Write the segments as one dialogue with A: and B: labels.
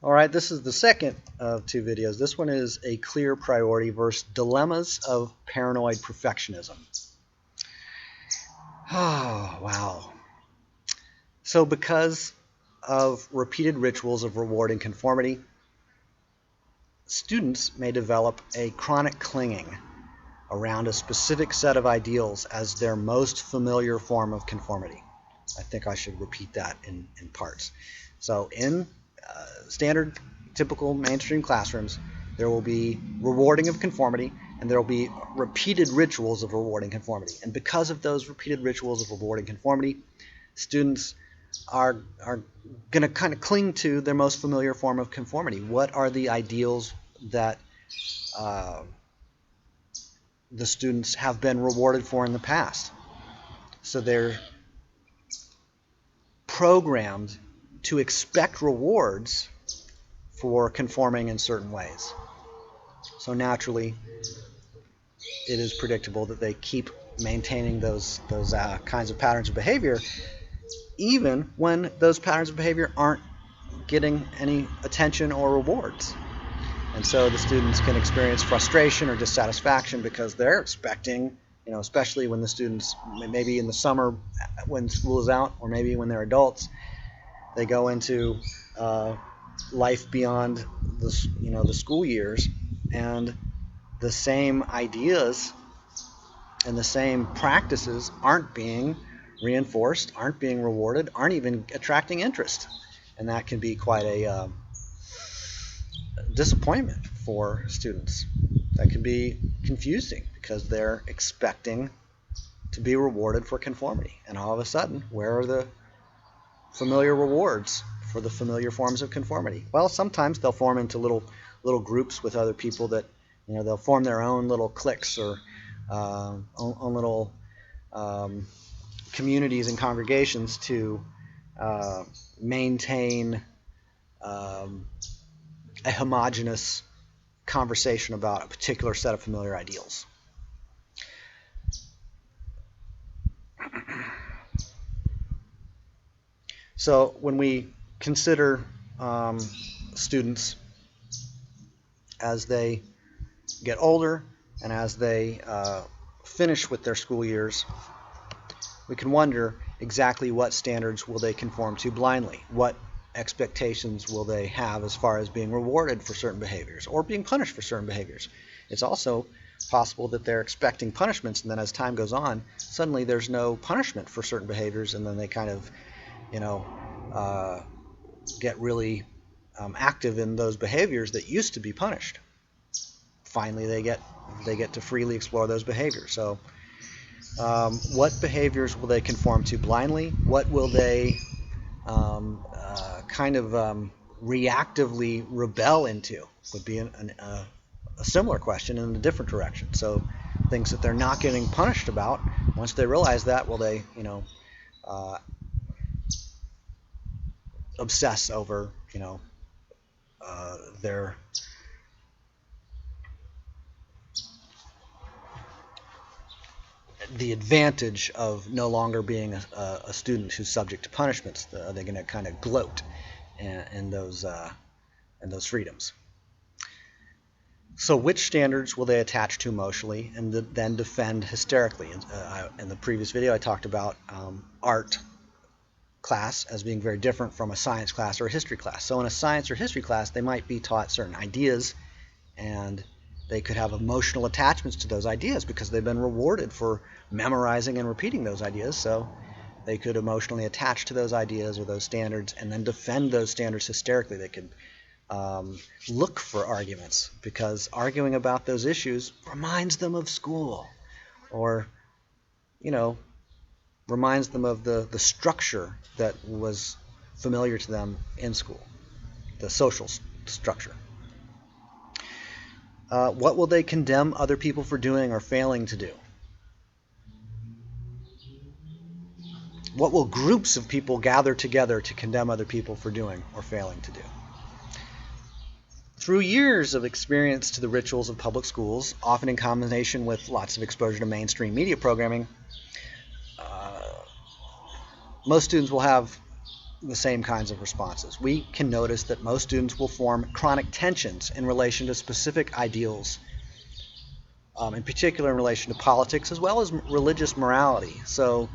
A: All right, this is the second of two videos. This one is a clear priority versus dilemmas of paranoid perfectionism. Oh, wow. So because of repeated rituals of reward and conformity, students may develop a chronic clinging around a specific set of ideals as their most familiar form of conformity. I think I should repeat that in parts. So in standard, typical mainstream classrooms, there will be rewarding of conformity, and there will be repeated rituals of rewarding conformity. And because of those repeated rituals of rewarding conformity, students are going to kind of cling to their most familiar form of conformity. What are the ideals that the students have been rewarded for in the past? So they're programmed to expect rewards for conforming in certain ways. So naturally, it is predictable that they keep maintaining those kinds of patterns of behavior, even when those patterns of behavior aren't getting any attention or rewards. And so the students can experience frustration or dissatisfaction because they're expecting, especially when the students, maybe in the summer when school is out, or maybe when they're adults, they go into life beyond the school years, and the same ideas and the same practices aren't being reinforced, aren't being rewarded, aren't even attracting interest. And that can be quite a disappointment for students. That can be confusing because they're expecting to be rewarded for conformity. And all of a sudden, where are the familiar rewards for the familiar forms of conformity? Well, sometimes they'll form into little groups with other people that, they'll form their own little cliques or own little communities and congregations to maintain a homogeneous conversation about a particular set of familiar ideals. So when we consider students as they get older and as they finish with their school years, we can wonder exactly what standards will they conform to blindly. What expectations will they have as far as being rewarded for certain behaviors or being punished for certain behaviors? It's also possible that they're expecting punishments, and then as time goes on, suddenly there's no punishment for certain behaviors, and then they kind of get really active in those behaviors that used to be punished. Finally, they get to freely explore those behaviors. So what behaviors will they conform to blindly? What will they reactively rebel into? Would be a similar question in a different direction. So things that they're not getting punished about, once they realize that, will they obsess over their the advantage of no longer being a student who's subject to punishments? Are they going to kind of gloat in those freedoms? So which standards will they attach to emotionally and then defend hysterically? In the previous video, I talked about art class as being very different from a science class or a history class. So in a science or history class, they might be taught certain ideas, and they could have emotional attachments to those ideas because they've been rewarded for memorizing and repeating those ideas. So they could emotionally attach to those ideas or those standards and then defend those standards hysterically. They could look for arguments because arguing about those issues reminds them of school, or reminds them of the structure that was familiar to them in school, the social structure. What will they condemn other people for doing or failing to do? What will groups of people gather together to condemn other people for doing or failing to do? Through years of experience to the rituals of public schools, often in combination with lots of exposure to mainstream media programming, most students will have the same kinds of responses. We can notice that most students will form chronic tensions in relation to specific ideals, in particular in relation to politics as well as religious morality. So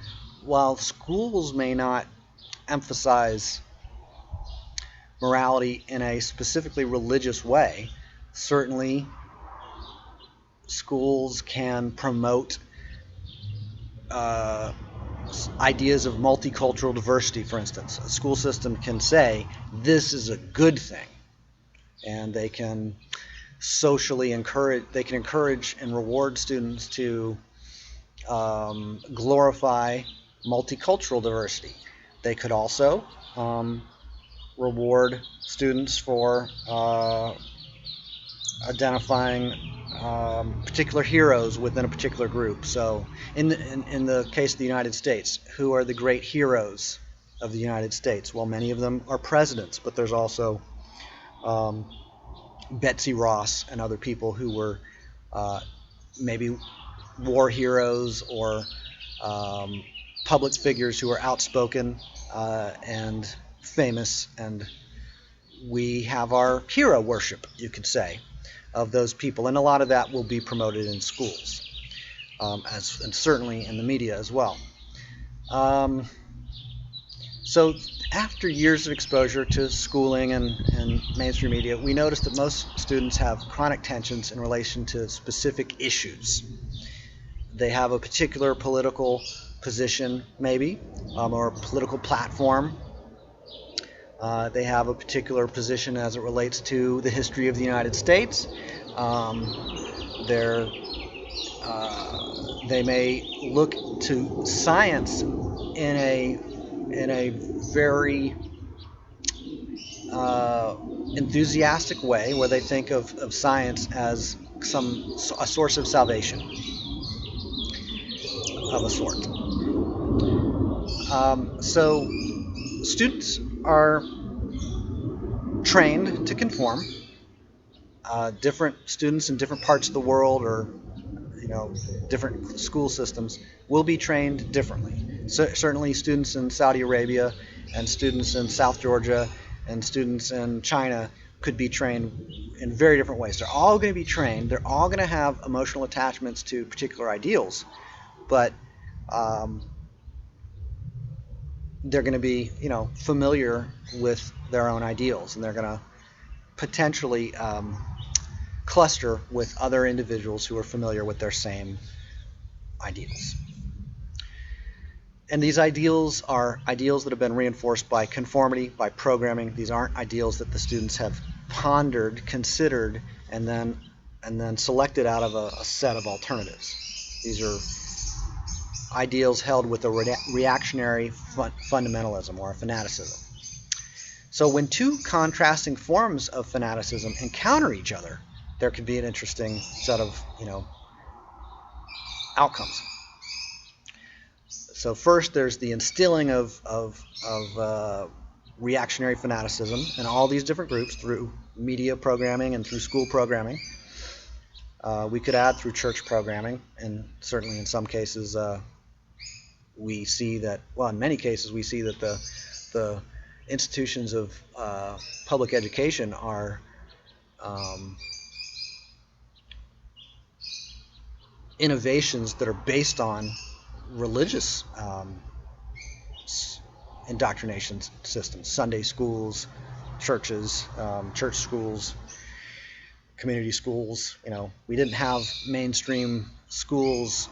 A: while schools may not emphasize morality in a specifically religious way, certainly schools can promote ideas of multicultural diversity, for instance. A school system can say this is a good thing, and they can encourage and reward students to glorify multicultural diversity. They could also reward students for identifying particular heroes within a particular group. So in the case of the United States, who are the great heroes of the United States? Well, many of them are presidents, but there's also Betsy Ross and other people who were maybe war heroes or public figures who are outspoken and famous, and we have our hero worship, you could say, of those people, and a lot of that will be promoted in schools, and certainly in the media as well. So after years of exposure to schooling and mainstream media, we noticed that most students have chronic tensions in relation to specific issues. They have a particular political position, maybe, or political platform. They have a particular position as it relates to the history of the United States. They may look to science in a very enthusiastic way, where they think of science as a source of salvation of a sort. So students are trained to conform. Different students in different parts of the world, or different school systems, will be trained differently. So certainly students in Saudi Arabia and students in South Georgia and students in China could be trained in very different ways. They're all going to be trained. They're all going to have emotional attachments to particular ideals, but they're going to be, familiar with their own ideals, and they're going to potentially cluster with other individuals who are familiar with their same ideals. And these ideals are ideals that have been reinforced by conformity, by programming. These aren't ideals that the students have pondered, considered, and then selected out of a set of alternatives. These are ideals held with a reactionary fundamentalism or a fanaticism. So when two contrasting forms of fanaticism encounter each other, there could be an interesting set of outcomes. So first, there's the instilling of reactionary fanaticism in all these different groups through media programming and through school programming. We could add through church programming, and certainly in some cases we see that, well, in many cases we see that the institutions of public education are innovations that are based on religious indoctrination systems, Sunday schools, churches, church schools, community schools. We didn't have mainstream schools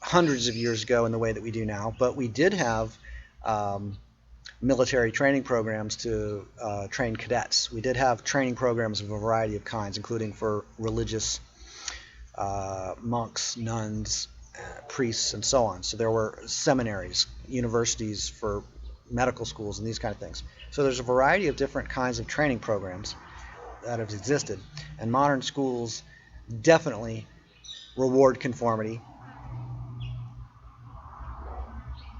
A: hundreds of years ago in the way that we do now, but we did have military training programs to train cadets. We did have training programs of a variety of kinds, including for religious monks, nuns, priests, and so on. So there were seminaries, universities for medical schools, and these kind of things. So there's a variety of different kinds of training programs that have existed, and modern schools definitely reward conformity,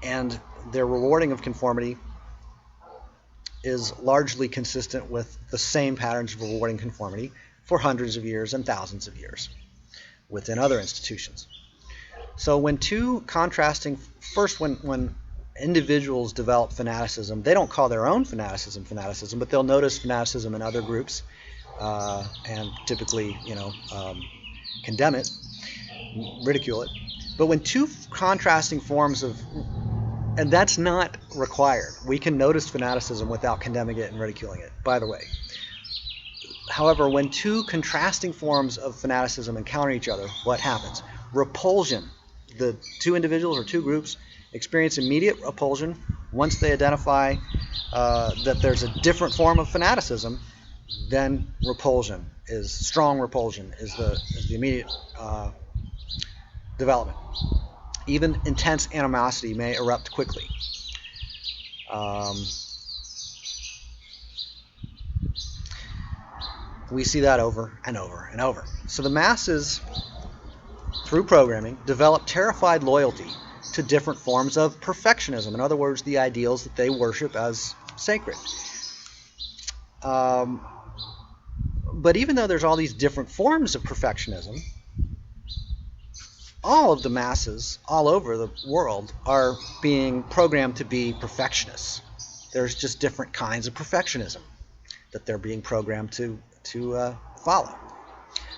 A: and their rewarding of conformity is largely consistent with the same patterns of rewarding conformity for hundreds of years and thousands of years within other institutions. So when two contrasting, first when individuals develop fanaticism. They don't call their own fanaticism, but they'll notice fanaticism in other groups and typically, condemn it, ridicule it. But when two contrasting forms of, and that's not required. We can notice fanaticism without condemning it and ridiculing it, by the way. However, when two contrasting forms of fanaticism encounter each other, what happens? Repulsion. The two individuals or two groups experience immediate repulsion once they identify that there's a different form of fanaticism. Then strong repulsion is the immediate development. Even intense animosity may erupt quickly. We see that over and over and over. So the masses, through programming, develop terrified loyalty to different forms of perfectionism. In other words, the ideals that they worship as sacred. But even though there's all these different forms of perfectionism, all of the masses all over the world are being programmed to be perfectionists. There's just different kinds of perfectionism that they're being programmed to follow.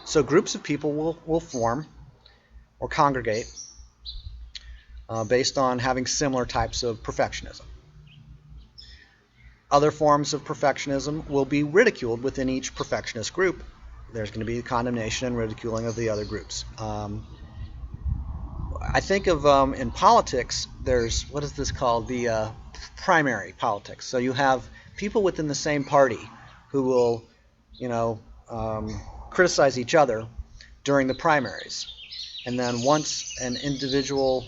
A: So groups of people will form or congregate based on having similar types of perfectionism. Other forms of perfectionism will be ridiculed within each perfectionist group. There's going to be condemnation and ridiculing of the other groups. I think of in politics, there's, what is this called? The primary politics. So you have people within the same party who will, criticize each other during the primaries. And then once an individual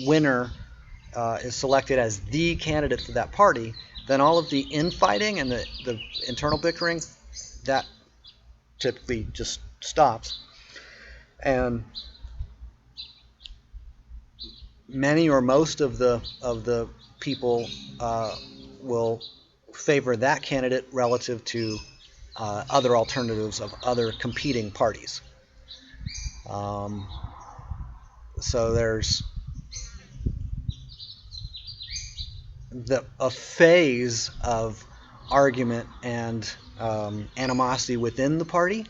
A: winner is selected as the candidate for that party, then all of the infighting and the internal bickering, that typically just stops. And many or most of the people will favor that candidate relative to other alternatives of other competing parties. So there's a phase of argument and animosity within the party,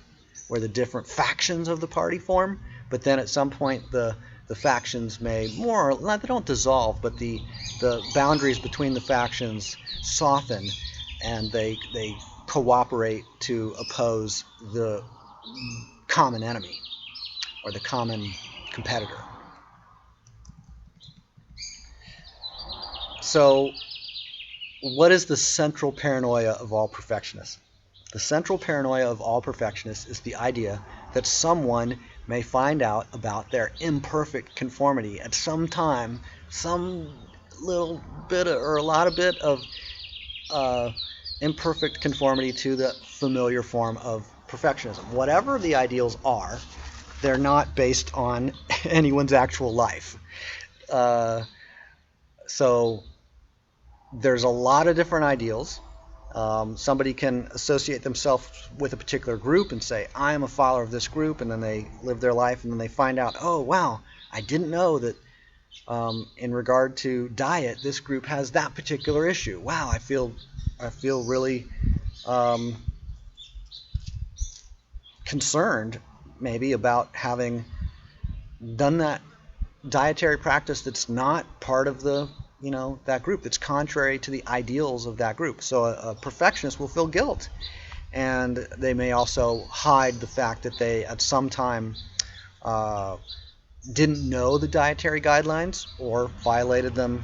A: where the different factions of the party form. But then at some point, the factions may more or less, they don't dissolve, but the boundaries between the factions soften, and they cooperate to oppose the common enemy or the common competitor. So what is the central paranoia of all perfectionists? The central paranoia of all perfectionists is the idea that someone may find out about their imperfect conformity at some time, some little bit or a lot of bit of imperfect conformity to the familiar form of perfectionism. Whatever the ideals are, they're not based on anyone's actual life. So there's a lot of different ideals. Somebody can associate themselves with a particular group and say, I am a follower of this group, and then they live their life, and then they find out, oh, wow, I didn't know that in regard to diet, this group has that particular issue. Wow, I feel really concerned maybe about having done that dietary practice that's not part of the that group, that's contrary to the ideals of that group. So a perfectionist will feel guilt, and they may also hide the fact that they at some time didn't know the dietary guidelines or violated them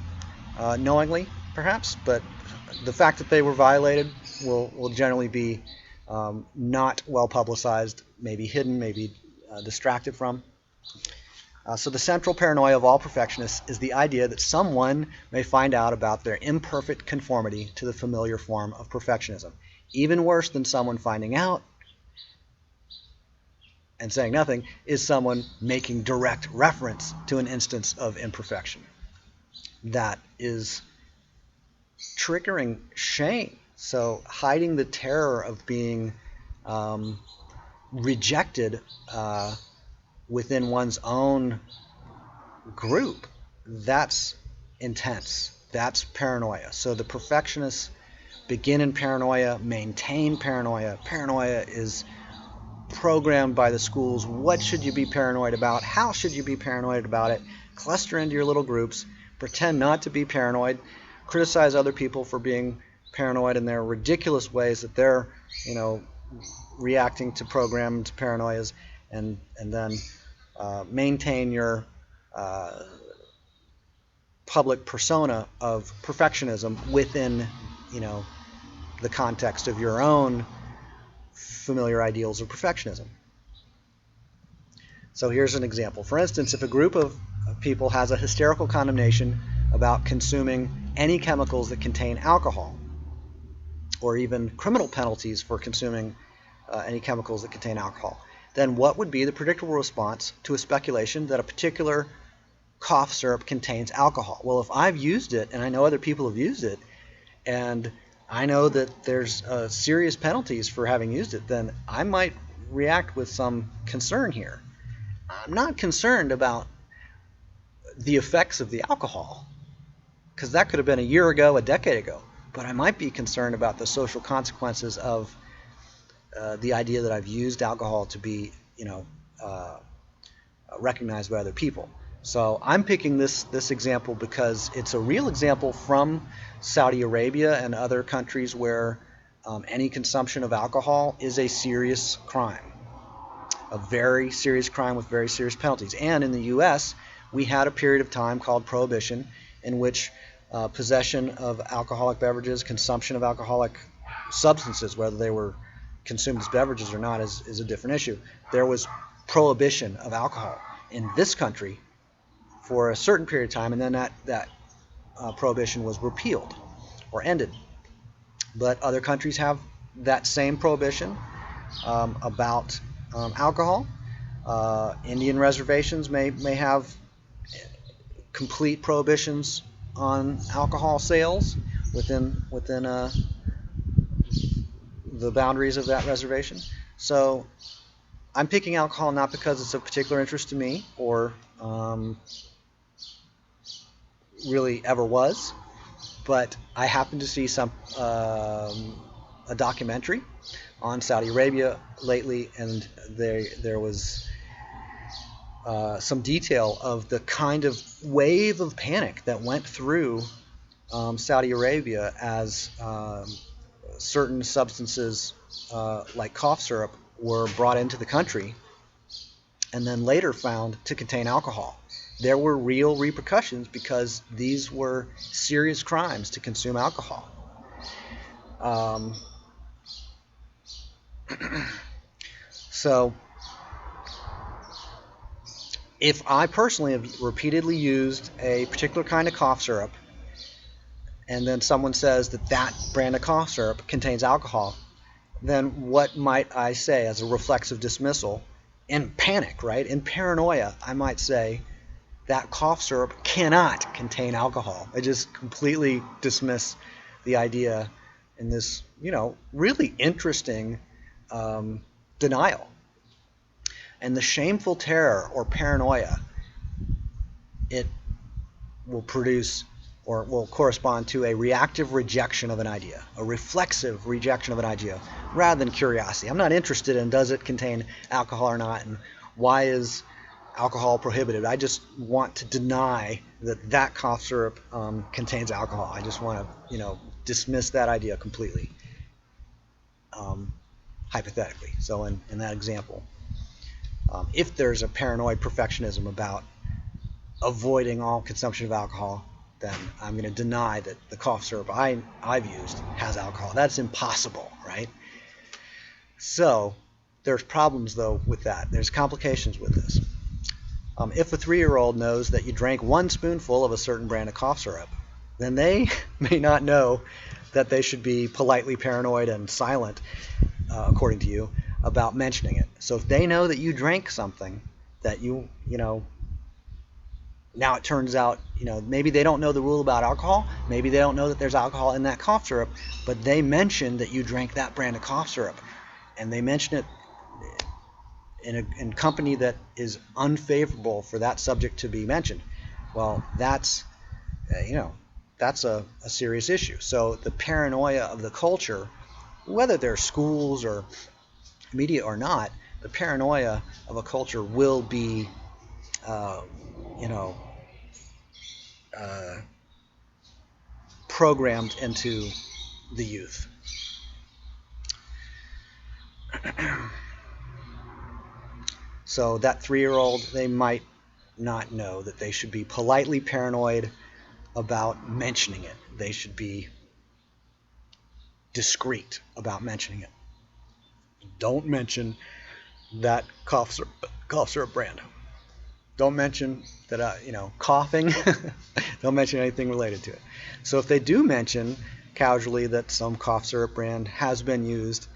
A: knowingly, perhaps. But the fact that they were violated will generally be not well publicized, maybe hidden, maybe distracted from. So the central paranoia of all perfectionists is the idea that someone may find out about their imperfect conformity to the familiar form of perfectionism. Even worse than someone finding out and saying nothing is someone making direct reference to an instance of imperfection. That is triggering shame. So hiding the terror of being rejected within one's own group that's intense. That's paranoia. So the perfectionists begin in paranoia, maintain paranoia. Paranoia is programmed by the schools. What should you be paranoid about? How should you be paranoid about it? Cluster into your little groups. Pretend not to be paranoid. Criticize other people for being paranoid in their ridiculous ways that they're, reacting to programmed paranoias, and then maintain your public persona of perfectionism within, the context of your own familiar ideals of perfectionism. So here's an example. For instance, if a group of people has a hysterical condemnation about consuming any chemicals that contain alcohol, or even criminal penalties for consuming any chemicals that contain alcohol, then what would be the predictable response to a speculation that a particular cough syrup contains alcohol? Well, if I've used it and I know other people have used it, and I know that there's serious penalties for having used it, then I might react with some concern here. I'm not concerned about the effects of the alcohol, because that could have been a year ago, a decade ago, but I might be concerned about the social consequences of the idea that I've used alcohol to be, recognized by other people. So I'm picking this example because it's a real example from Saudi Arabia and other countries where any consumption of alcohol is a serious crime, a very serious crime with very serious penalties. And in the U.S., we had a period of time called Prohibition, in which possession of alcoholic beverages, consumption of alcoholic substances, whether they were consumed as beverages or not is a different issue. There was prohibition of alcohol in this country for a certain period of time, and then that prohibition was repealed or ended. But other countries have that same prohibition about alcohol. Indian reservations may have complete prohibitions on alcohol sales within the boundaries of that reservation. So I'm picking alcohol not because it's of particular interest to me or really ever was, but I happened to see a documentary on Saudi Arabia lately, and there was some detail of the kind of wave of panic that went through Saudi Arabia as certain substances like cough syrup were brought into the country and then later found to contain alcohol. There were real repercussions because these were serious crimes to consume alcohol. So if I personally have repeatedly used a particular kind of cough syrup, and then someone says that brand of cough syrup contains alcohol, then what might I say as a reflexive dismissal? In panic, right? In paranoia, I might say that cough syrup cannot contain alcohol. I just completely dismiss the idea in this, really interesting denial. And the shameful terror or paranoia, it will produce or will correspond to a reactive rejection of an idea, a reflexive rejection of an idea, rather than curiosity. I'm not interested in does it contain alcohol or not, and why is alcohol prohibited. I just want to deny that cough syrup contains alcohol. I just want to, dismiss that idea completely, hypothetically. So in that example, if there's a paranoid perfectionism about avoiding all consumption of alcohol, then I'm going to deny that the cough syrup I've used has alcohol. That's impossible, right? So there's problems, though, with that. There's complications with this. If a 3-year-old knows that you drank 1 spoonful of a certain brand of cough syrup, then they may not know that they should be politely paranoid and silent, according to you, about mentioning it. So if they know that you drank something that now it turns out, maybe they don't know the rule about alcohol, maybe they don't know that there's alcohol in that cough syrup, but they mentioned that you drank that brand of cough syrup, and they mention it in company that is unfavorable for that subject to be mentioned. Well, that's that's a serious issue. So the paranoia of the culture, whether they're schools or media or not, the paranoia of a culture will be, uh, you know, uh, programmed into the youth. So that 3-year-old, they might not know that they should be politely paranoid about mentioning it. They should be discreet about mentioning it. Don't mention that cough syrup brand. Don't mention that, coughing. Don't mention anything related to it. So if they do mention casually that some cough syrup brand has been used,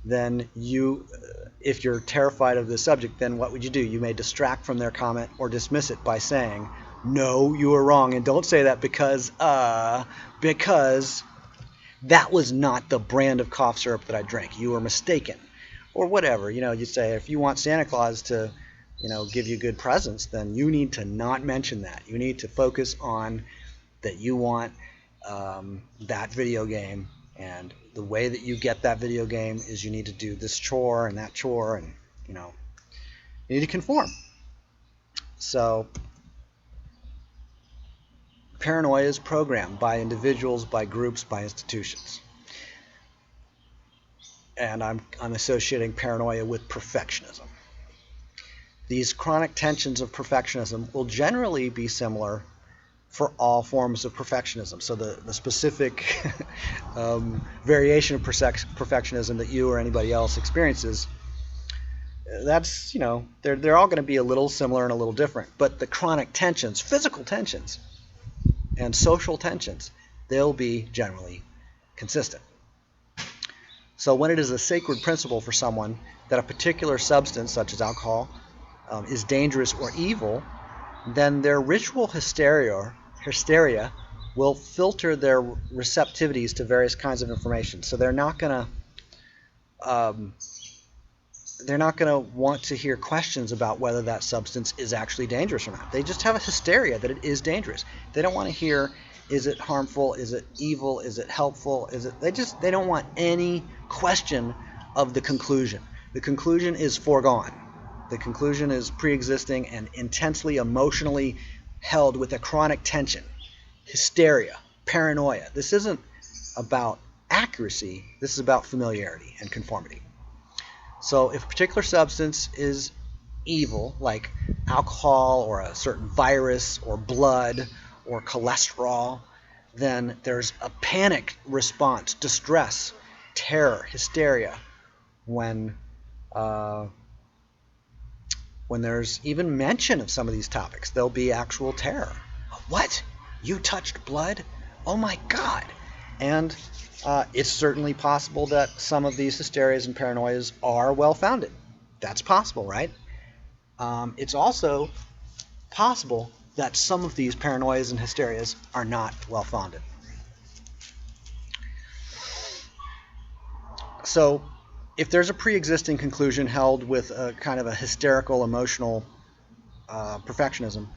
A: then if you're terrified of the subject, then what would you do? You may distract from their comment or dismiss it by saying, no, you are wrong. And don't say that because that was not the brand of cough syrup that I drank. You were mistaken. Or whatever. You say if you want Santa Claus to, give you good presents, then you need to not mention that. You need to focus on that you want that video game, and the way that you get that video game is you need to do this chore and that chore, and you need to conform. So paranoia is programmed by individuals, by groups, by institutions. And I'm associating paranoia with perfectionism. These chronic tensions of perfectionism will generally be similar for all forms of perfectionism. So the specific variation of perfectionism that you or anybody else experiences, that's, they're all going to be a little similar and a little different. But the chronic tensions, physical tensions, and social tensions, they'll be generally consistent. So when it is a sacred principle for someone that a particular substance, such as alcohol, is dangerous or evil, then their ritual hysteria will filter their receptivities to various kinds of information. So they're not going to want to hear questions about whether that substance is actually dangerous or not. They just have a hysteria that it is dangerous. They don't want to hear, is it harmful, is it evil, is it helpful, they don't want any question of the conclusion. The conclusion is foregone. The conclusion is pre-existing and intensely emotionally held with a chronic tension, hysteria, paranoia. This isn't about accuracy. This is about familiarity and conformity. So if a particular substance is evil, like alcohol or a certain virus or blood or cholesterol, then there's a panic response, distress, terror, hysteria when there's even mention of some of these topics. There'll be actual terror. What? You touched blood? Oh my God! And it's certainly possible that some of these hysterias and paranoias are well-founded. That's possible, right? It's also possible that some of these paranoias and hysterias are not well-founded. So if there's a pre-existing conclusion held with a kind of a hysterical, emotional perfectionism,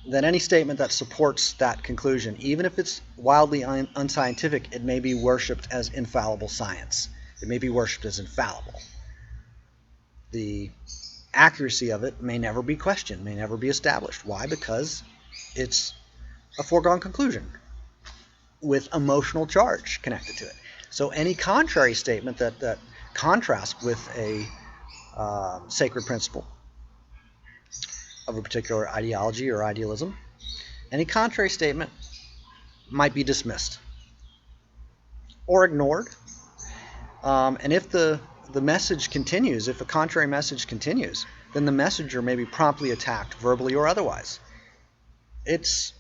A: then any statement that supports that conclusion, even if it's wildly unscientific, it may be worshipped as infallible science. It may be worshipped as infallible. The accuracy of it may never be questioned, may never be established. Why? Because it's a foregone conclusion with emotional charge connected to it. So any contrary statement that contrasts with a sacred principle of a particular ideology or idealism, any contrary statement might be dismissed or ignored. And if the message continues, if a contrary message continues, then the messenger may be promptly attacked, verbally or otherwise. It's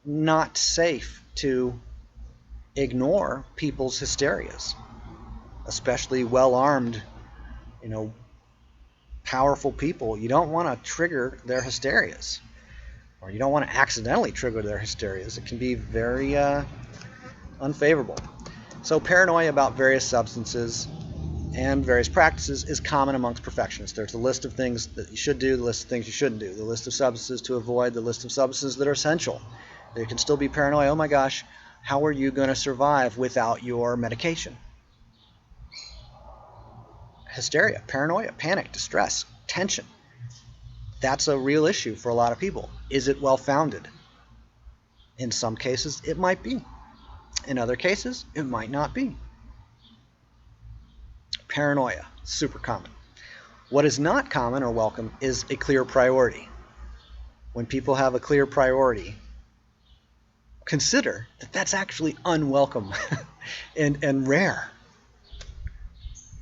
A: not safe to ignore people's hysterias, especially well-armed, powerful people. You don't want to trigger their hysterias, or you don't want to accidentally trigger their hysterias. It can be very unfavorable. So paranoia about various substances and various practices is common amongst perfectionists. There's a list of things that you should do, the list of things you shouldn't do, the list of substances to avoid, the list of substances that are essential. There can still be paranoia. Oh my gosh, how are you going to survive without your medication? Hysteria, paranoia, panic, distress, tension. That's a real issue for a lot of people. Is it well-founded? In some cases, it might be. In other cases, it might not be. Paranoia, super common. What is not common or welcome is a clear priority. When people have a clear priority, consider that that's actually unwelcome and rare.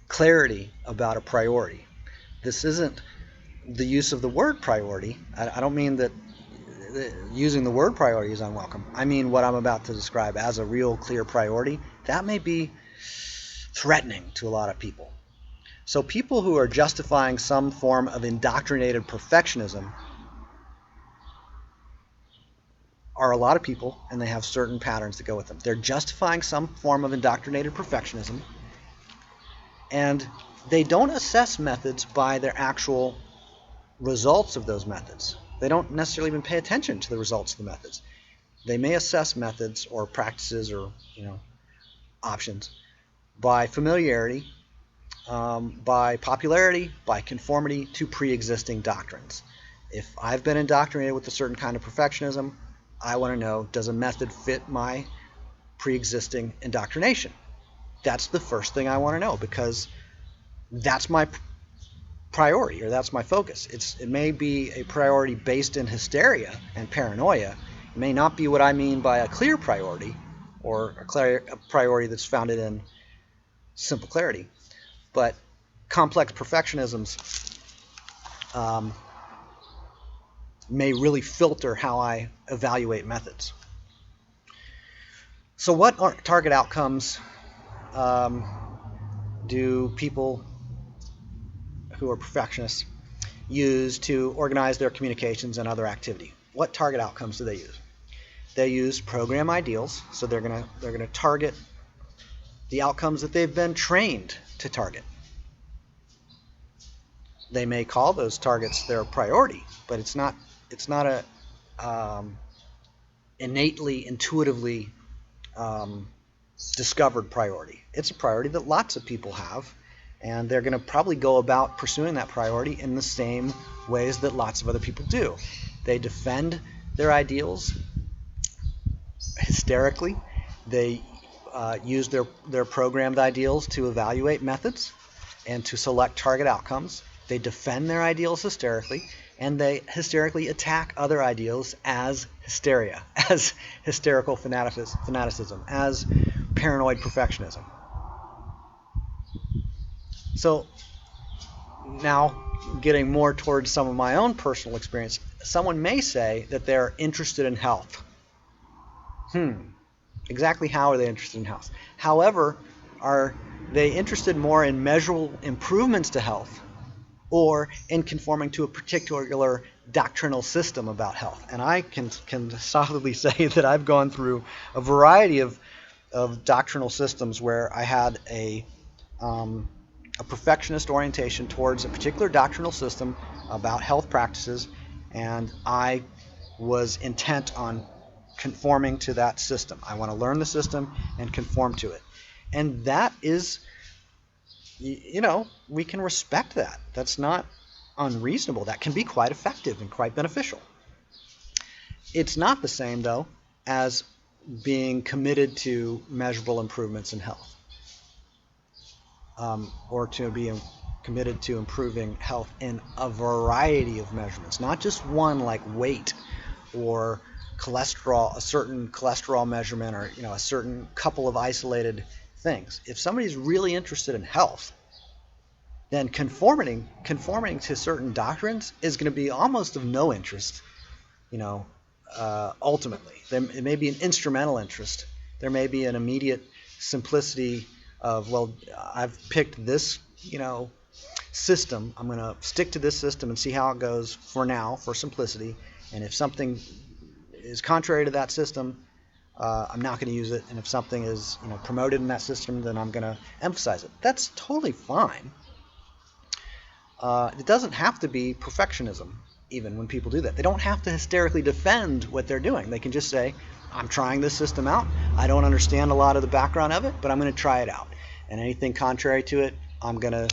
A: Clarity about a priority. This isn't the use of the word priority. I don't mean that using the word priority is unwelcome. I mean what I'm about to describe as a real clear priority. That may be threatening to a lot of people. So people who are justifying some form of indoctrinated perfectionism are a lot of people, and they have certain patterns that go with them. They're justifying some form of indoctrinated perfectionism, and they don't assess methods by their actual results of those methods. They don't necessarily even pay attention to the results of the methods. They may assess methods or practices or options by familiarity, by popularity, by conformity to pre-existing doctrines. If I've been indoctrinated with a certain kind of perfectionism, I want to know, does a method fit my pre-existing indoctrination? That's the first thing I want to know, because that's my priority, or that's my focus. It may be a priority based in hysteria and paranoia. It may not be what I mean by a clear priority, or a priority that's founded in simple clarity. But complex perfectionisms may really filter how I evaluate methods. So what target outcomes do people who are perfectionists use to organize their communications and other activity? What target outcomes do they use? They use program ideals, so they're going to target the outcomes that they've been trained to target. They may call those targets their priority, but it's not a innately, intuitively discovered priority. It's a priority that lots of people have, and they're going to probably go about pursuing that priority in the same ways that lots of other people do. They defend their ideals hysterically. They use their programmed ideals to evaluate methods and to select target outcomes. They defend their ideals hysterically, and they hysterically attack other ideals as hysteria, as hysterical fanaticism, as paranoid perfectionism. So now, getting more towards some of my own personal experience, someone may say that they're interested in health. Exactly how are they interested in health? However, are they interested more in measurable improvements to health, or in conforming to a particular doctrinal system about health? And I can solidly say that I've gone through a variety of doctrinal systems where I had a perfectionist orientation towards a particular doctrinal system about health practices, and I was intent on conforming to that system. I want to learn the system and conform to it. And that is, we can respect that. That's not unreasonable. That can be quite effective and quite beneficial. It's not the same, though, as being committed to measurable improvements in health, or to being committed to improving health in a variety of measurements, not just one like weight or cholesterol, a certain cholesterol measurement, or a certain couple of isolated things. If somebody's really interested in health, then conforming to certain doctrines is going to be almost of no interest, ultimately. It may be an instrumental interest. There may be an immediate simplicity of, well, I've picked this, system. I'm going to stick to this system and see how it goes for now, for simplicity. And if something is contrary to that system, I'm not going to use it, and if something is promoted in that system, then I'm going to emphasize it. That's totally fine. It doesn't have to be perfectionism, even when people do that. They don't have to hysterically defend what they're doing. They can just say, I'm trying this system out. I don't understand a lot of the background of it, but I'm going to try it out. And anything contrary to it, I'm going to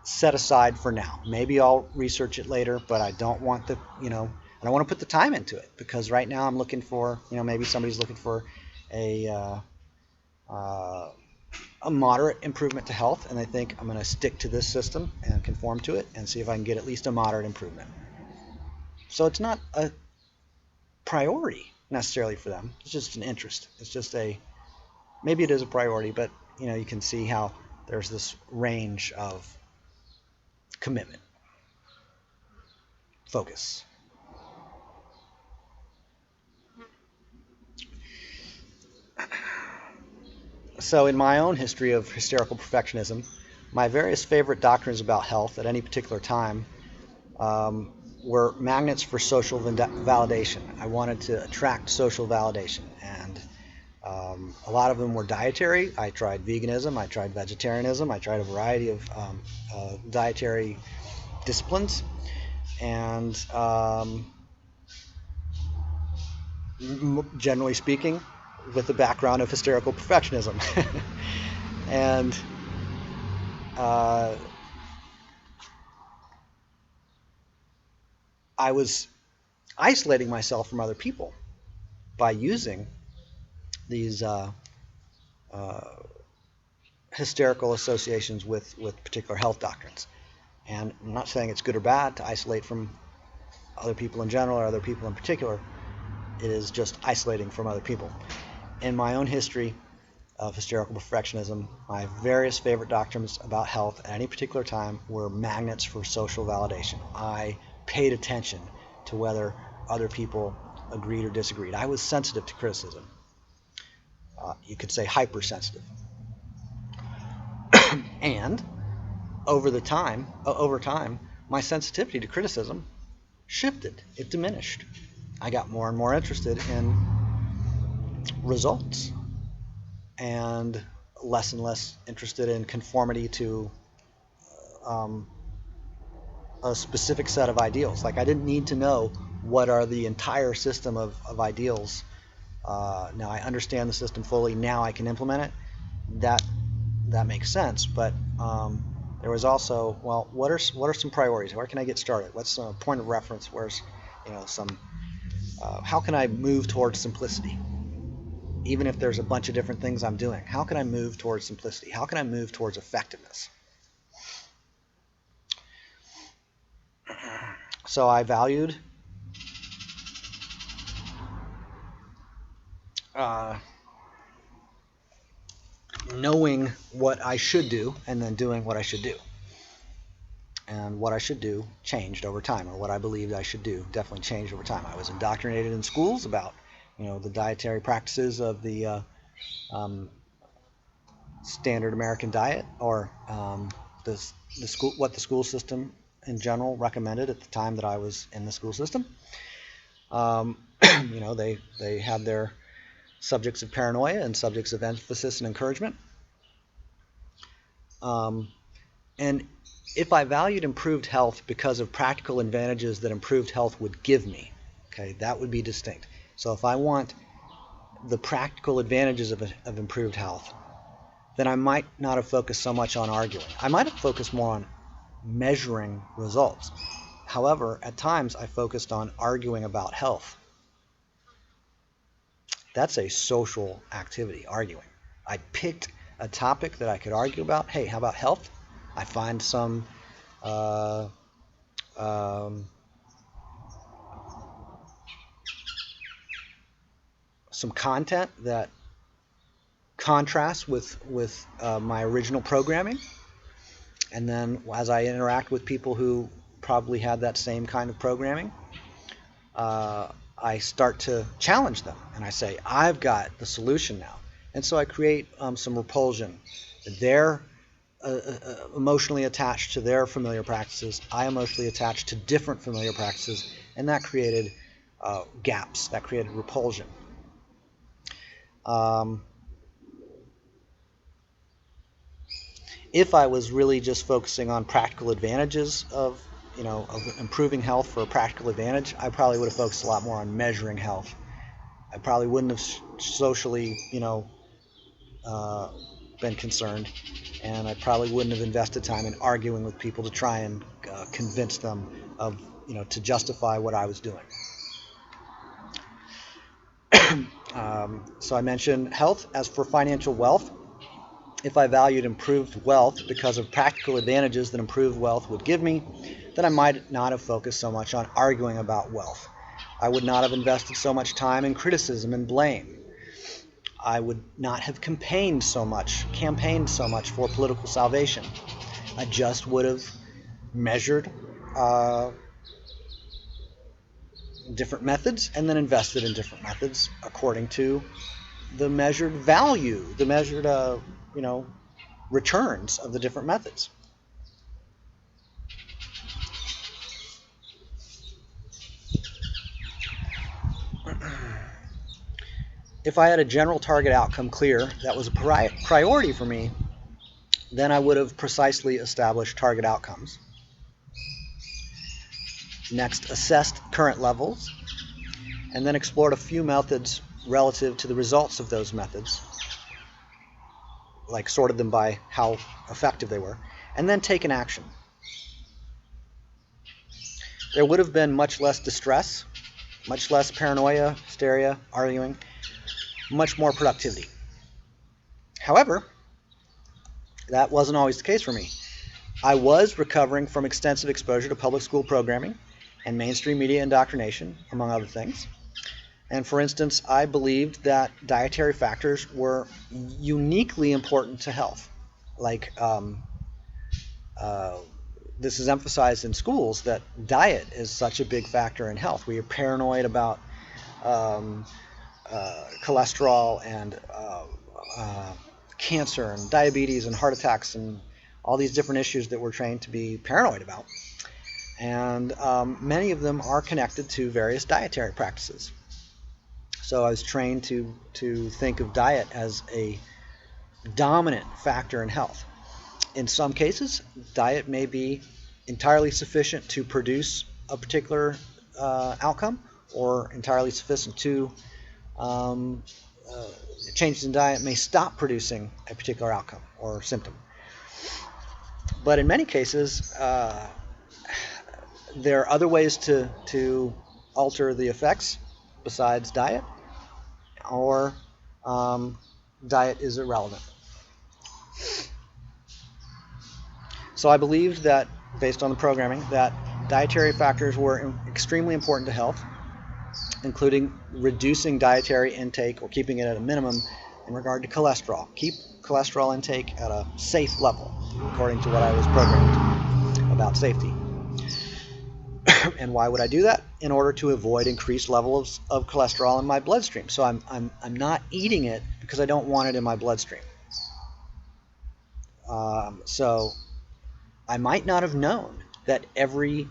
A: set aside for now. Maybe I'll research it later, but I don't want I don't want to put the time into it, because right now I'm looking for, maybe somebody's looking for a moderate improvement to health, and I think I'm going to stick to this system and conform to it and see if I can get at least a moderate improvement. So it's not a priority necessarily for them. It's just an interest. It's just maybe it is a priority, but you can see how there's this range of commitment, focus. So in my own history of hysterical perfectionism, my various favorite doctrines about health at any particular time were magnets for social validation. I wanted to attract social validation, and a lot of them were dietary. I tried veganism, I tried vegetarianism, I tried a variety of dietary disciplines, and generally speaking, with the background of hysterical perfectionism. And I was isolating myself from other people by using these hysterical associations with particular health doctrines. And I'm not saying it's good or bad to isolate from other people in general or other people in particular. It is just isolating from other people. In my own history of hysterical perfectionism, my various favorite doctrines about health at any particular time were magnets for social validation. I paid attention to whether other people agreed or disagreed. I was sensitive to criticism. You could say hypersensitive. And over time, my sensitivity to criticism shifted. It diminished. I got more and more interested in results and less interested in conformity to a specific set of ideals. Like, I didn't need to know what are the entire system of ideals. Now I understand the system fully. Now I can implement it. That makes sense. But there was also, well, what are some priorities? Where can I get started? What's a point of reference? Where's how can I move towards simplicity? Even if there's a bunch of different things I'm doing, how can I move towards simplicity? How can I move towards effectiveness? So I valued knowing what I should do and then doing what I should do. And what I should do changed over time, or what I believed I should do definitely changed over time. I was indoctrinated in schools about the dietary practices of the standard American diet, or the school, what the school system in general recommended at the time that I was in the school system. They had their subjects of paranoia and subjects of emphasis and encouragement. And if I valued improved health because of practical advantages that improved health would give me, okay, that would be distinct. So if I want the practical advantages of improved health, then I might not have focused so much on arguing. I might have focused more on measuring results. However, at times I focused on arguing about health. That's a social activity, arguing. I picked a topic that I could argue about. Hey, how about health? I find some content that contrasts with my original programming, and then as I interact with people who probably had that same kind of programming, I start to challenge them, and I say, I've got the solution now. And so I create some repulsion. They're emotionally attached to their familiar practices. I emotionally attached to different familiar practices, and that created gaps, that created repulsion. If I was really just focusing on practical advantages of improving health for a practical advantage, I probably would have focused a lot more on measuring health. I probably wouldn't have socially, been concerned, and I probably wouldn't have invested time in arguing with people to try and convince them of, to justify what I was doing. So I mentioned health. As for financial wealth, if I valued improved wealth because of practical advantages that improved wealth would give me, then I might not have focused so much on arguing about wealth. I would not have invested so much time in criticism and blame. I would not have campaigned so much for political salvation. I just would have measured different methods and then invested in different methods according to the measured value, the measured, returns of the different methods. If I had a general target outcome clear that was a priority for me, then I would have precisely established target outcomes. Next, assessed current levels, and then explored a few methods relative to the results of those methods, like sorted them by how effective they were, and then taken action. There would have been much less distress, much less paranoia, hysteria, arguing, much more productivity. However, that wasn't always the case for me. I was recovering from extensive exposure to public school programming and mainstream media indoctrination, among other things. And for instance, I believed that dietary factors were uniquely important to health. Like, this is emphasized in schools, that diet is such a big factor in health. We are paranoid about cholesterol and cancer and diabetes and heart attacks and all these different issues that we're trained to be paranoid about. And many of them are connected to various dietary practices. So I was trained to think of diet as a dominant factor in health. In some cases, diet may be entirely sufficient to produce a particular outcome, or entirely sufficient to changes in diet may stop producing a particular outcome or symptom. But in many cases, there are other ways to alter the effects besides diet, or diet is irrelevant. So I believed that, based on the programming, that dietary factors were extremely important to health, including reducing dietary intake or keeping it at a minimum in regard to cholesterol. Keep cholesterol intake at a safe level, according to what I was programmed about safety. And why would I do that? In order to avoid increased levels of cholesterol in my bloodstream. So I'm not eating it because I don't want it in my bloodstream. So I might not have known that every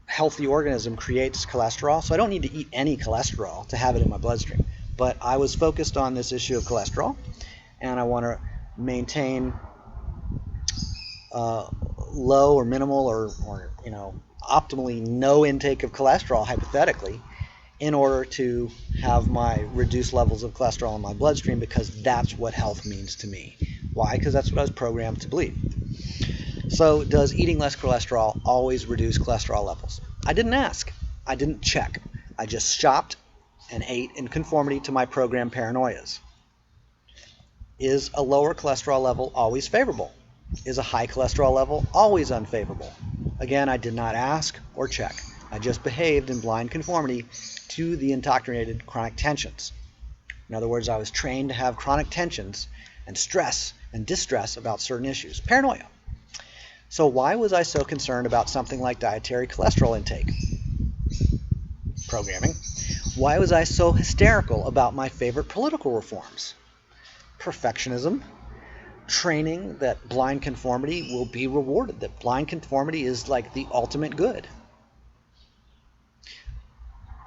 A: healthy organism creates cholesterol, so I don't need to eat any cholesterol to have it in my bloodstream. But I was focused on this issue of cholesterol, and I want to maintain low or minimal or optimally no intake of cholesterol, hypothetically, in order to have my reduced levels of cholesterol in my bloodstream, because that's what health means to me. Why? Because that's what I was programmed to believe. So does eating less cholesterol always reduce cholesterol levels? I didn't ask. I didn't check. I just shopped and ate in conformity to my program paranoias. Is a lower cholesterol level always favorable? Is a high cholesterol level always unfavorable? Again, I did not ask or check. I just behaved in blind conformity to the indoctrinated chronic tensions. In other words, I was trained to have chronic tensions and stress and distress about certain issues. Paranoia. So why was I so concerned about something like dietary cholesterol intake? Programming. Why was I so hysterical about my favorite political reforms? Perfectionism. Training that blind conformity will be rewarded, that blind conformity is like the ultimate good.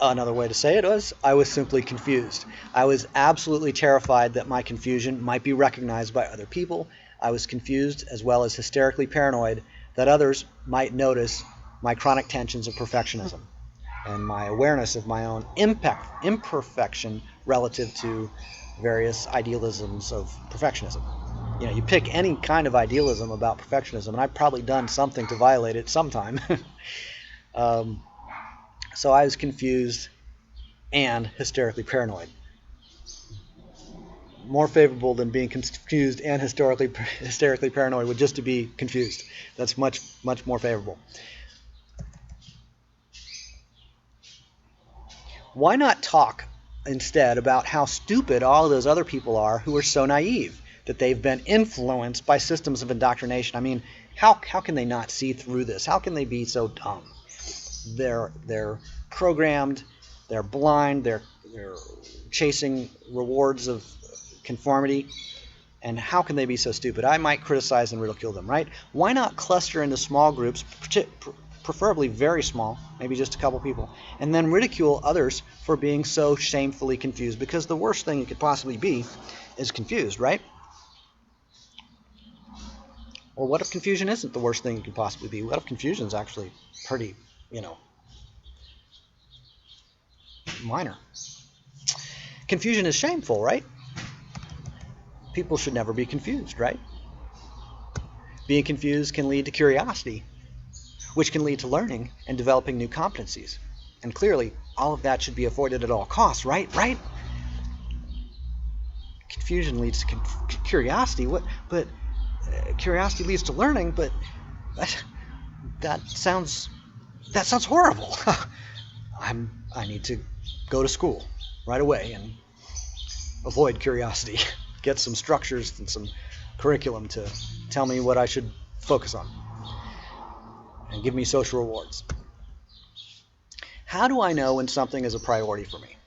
A: Another way to say it was, I was simply confused. I was absolutely terrified that my confusion might be recognized by other people. I was confused as well as hysterically paranoid that others might notice my chronic tensions of perfectionism and my awareness of my own imperfection relative to various idealisms of perfectionism. You pick any kind of idealism about perfectionism, and I've probably done something to violate it sometime. um, so I was confused and hysterically paranoid. More favorable than being confused and hysterically paranoid would just to be confused. That's much, much more favorable. Why not talk instead about how stupid all of those other people are who are so naive that they've been influenced by systems of indoctrination? I mean, how can they not see through this? How can they be so dumb? They're programmed, they're blind, they're chasing rewards of conformity, and how can they be so stupid? I might criticize and ridicule them, right? Why not cluster into small groups, preferably very small, maybe just a couple people, and then ridicule others for being so shamefully confused? Because the worst thing you could possibly be is confused, right? Or what if confusion isn't the worst thing you could possibly be? What if confusion is actually pretty, minor? Confusion is shameful, right? People should never be confused, right? Being confused can lead to curiosity, which can lead to learning and developing new competencies. And clearly, all of that should be avoided at all costs, right? Right? Confusion leads to curiosity. But curiosity leads to learning. But that sounds horrible. I need to go to school right away and avoid curiosity. Get some structures and some curriculum to tell me what I should focus on and give me social rewards. How do I know when something is a priority for me?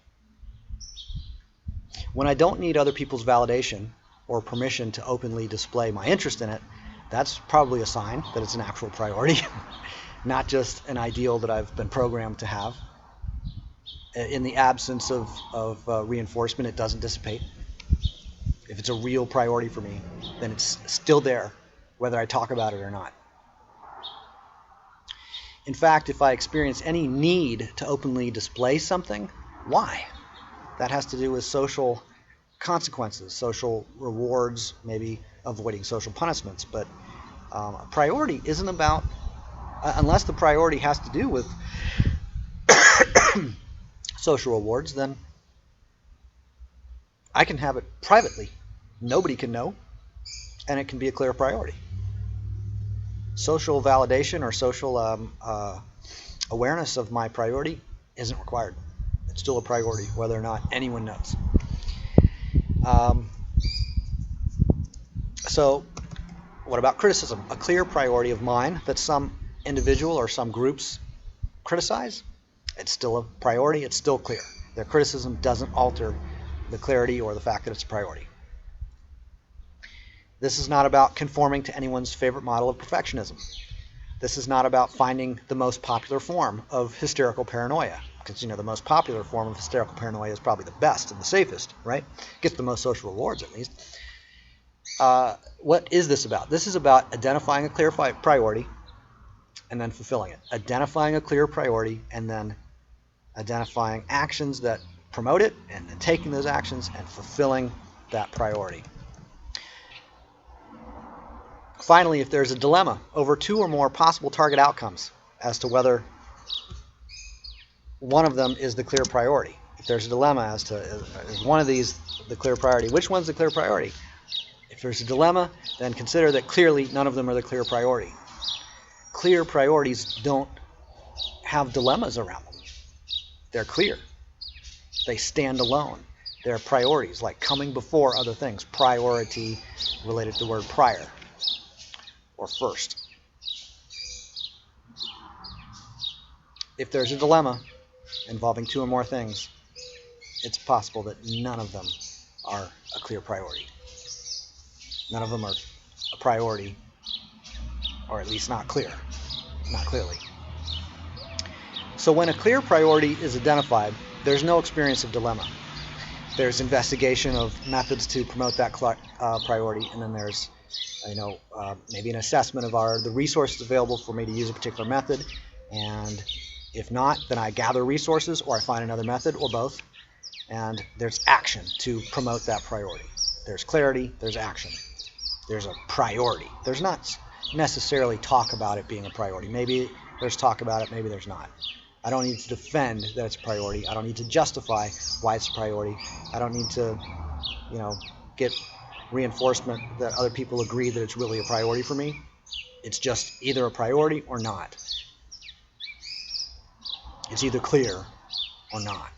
A: When I don't need other people's validation or permission to openly display my interest in it, that's probably a sign that it's an actual priority, not just an ideal that I've been programmed to have. In the absence of reinforcement, it doesn't dissipate. If it's a real priority for me, then it's still there, whether I talk about it or not. In fact, if I experience any need to openly display something, why? That has to do with social consequences, social rewards, maybe avoiding social punishments. But a priority isn't about, unless the priority has to do with social rewards, then I can have it privately. Nobody can know, and it can be a clear priority. Social validation or social awareness of my priority isn't required. It's still a priority, whether or not anyone knows. So what about criticism? A clear priority of mine that some individual or some groups criticize, it's still a priority, it's still clear. Their criticism doesn't alter the clarity or the fact that it's a priority. This is not about conforming to anyone's favorite model of perfectionism. This is not about finding the most popular form of hysterical paranoia, because the most popular form of hysterical paranoia is probably the best and the safest, right? Gets the most social rewards, at least. What is this about? This is about identifying a clear priority and then fulfilling it. Identifying a clear priority and then identifying actions that promote it and then taking those actions and fulfilling that priority. Finally, if there's a dilemma over two or more possible target outcomes as to whether one of them is the clear priority, if there's a dilemma as to is one of these the clear priority, which one's the clear priority? If there's a dilemma, then consider that clearly none of them are the clear priority. Clear priorities don't have dilemmas around them. They're clear. They stand alone. They're priorities, like coming before other things. Priority related to the word prior or first. If there's a dilemma involving two or more things, it's possible that none of them are a clear priority. None of them are a priority, or at least not clearly. So when a clear priority is identified, there's no experience of dilemma. There's investigation of methods to promote that priority, and then there's maybe an assessment of the resources available for me to use a particular method, and if not, then I gather resources or I find another method or both, and there's action to promote that priority. There's clarity, there's action. There's a priority. There's not necessarily talk about it being a priority. Maybe there's talk about it, maybe there's not. I don't need to defend that it's a priority. I don't need to justify why it's a priority. I don't need to, get reinforcement that other people agree that it's really a priority for me. It's just either a priority or not. It's either clear or not.